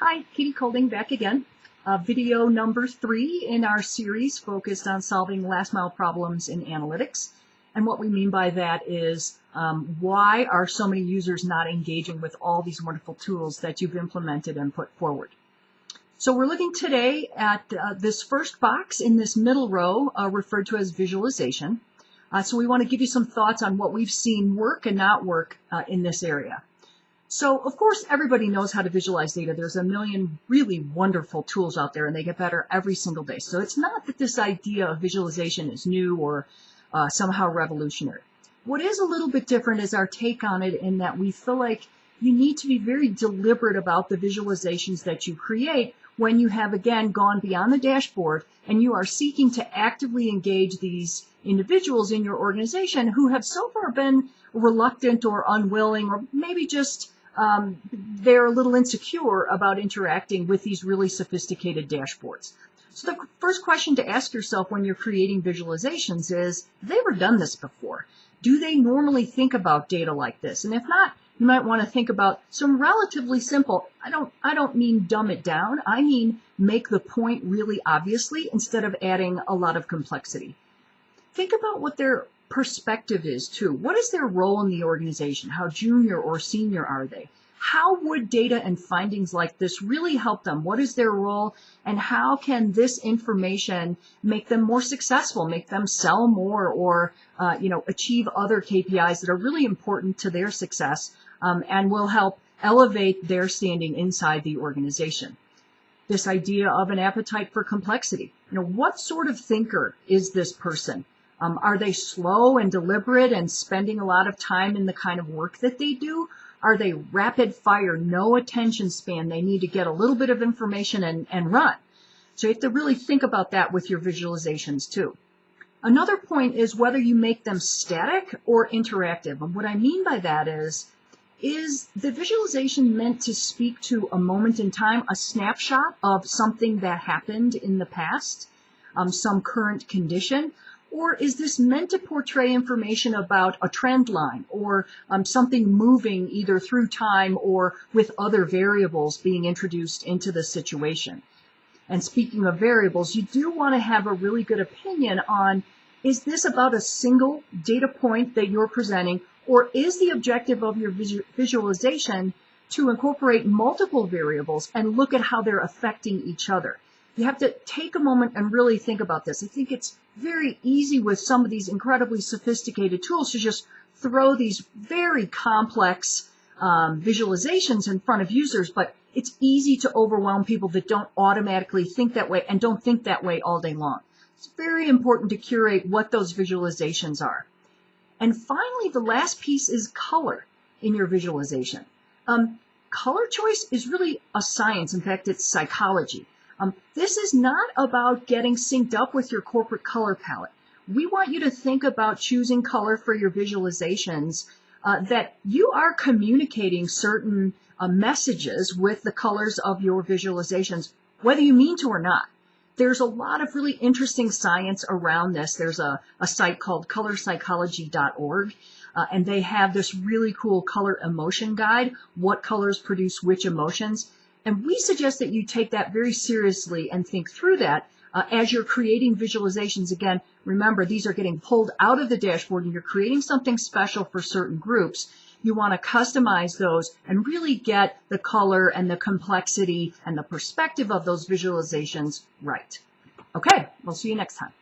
Hi, Katie Colding back again. Video number 3 in our series focused on solving last mile problems in analytics. And what we mean by that is why are so many users not engaging with all these wonderful tools that you've implemented and put forward. So we're looking today at this first box in this middle row referred to as visualization. So we want to give you some thoughts on what we've seen work and not work in this area. So, of course, everybody knows how to visualize data. There's a million really wonderful tools out there, and they get better every single day. So it's not that this idea of visualization is new or somehow revolutionary. What is a little bit different is our take on it in that we feel like you need to be very deliberate about the visualizations that you create when you have, again, gone beyond the dashboard and you are seeking to actively engage these individuals in your organization who have so far been reluctant or unwilling or maybe just they're a little insecure about interacting with these really sophisticated dashboards. So the first question to ask yourself when you're creating visualizations is, have they ever done this before? Do they normally think about data like this? And if not, you might want to think about some relatively simple, I don't mean dumb it down, I mean make the point really obviously instead of adding a lot of complexity. Think about what their perspective is too. What is their role in the organization? How junior or senior are they? How would data and findings like this really help them? What is their role, and how can this information make them more successful, make them sell more, or achieve other KPIs that are really important to their success and will help elevate their standing inside the organization? This idea of an appetite for complexity. What sort of thinker is this person? Are they slow and deliberate and spending a lot of time in the kind of work that they do? Are they rapid fire, no attention span? They need to get a little bit of information and run. So you have to really think about that with your visualizations too. Another point is whether you make them static or interactive. And what I mean by that is the visualization meant to speak to a moment in time, a snapshot of something that happened in the past, some current condition? Or is this meant to portray information about a trend line or something moving either through time or with other variables being introduced into the situation? And speaking of variables, you do want to have a really good opinion on, is this about a single data point that you're presenting, or is the objective of your visualization to incorporate multiple variables and look at how they're affecting each other? You have to take a moment and really think about this. I think it's very easy with some of these incredibly sophisticated tools to just throw these very complex visualizations in front of users, but it's easy to overwhelm people that don't automatically think that way and don't think that way all day long. It's very important to curate what those visualizations are. And finally, the last piece is color in your visualization. Color choice is really a science. In fact, it's psychology. This is not about getting synced up with your corporate color palette. We want you to think about choosing color for your visualizations that you are communicating certain messages with the colors of your visualizations, whether you mean to or not. There's a lot of really interesting science around this. There's a site called colorpsychology.org, and they have this really cool color emotion guide, what colors produce which emotions. And we suggest that you take that very seriously and think through that as you're creating visualizations. Again, remember, these are getting pulled out of the dashboard and you're creating something special for certain groups. You want to customize those and really get the color and the complexity and the perspective of those visualizations right. Okay, we'll see you next time.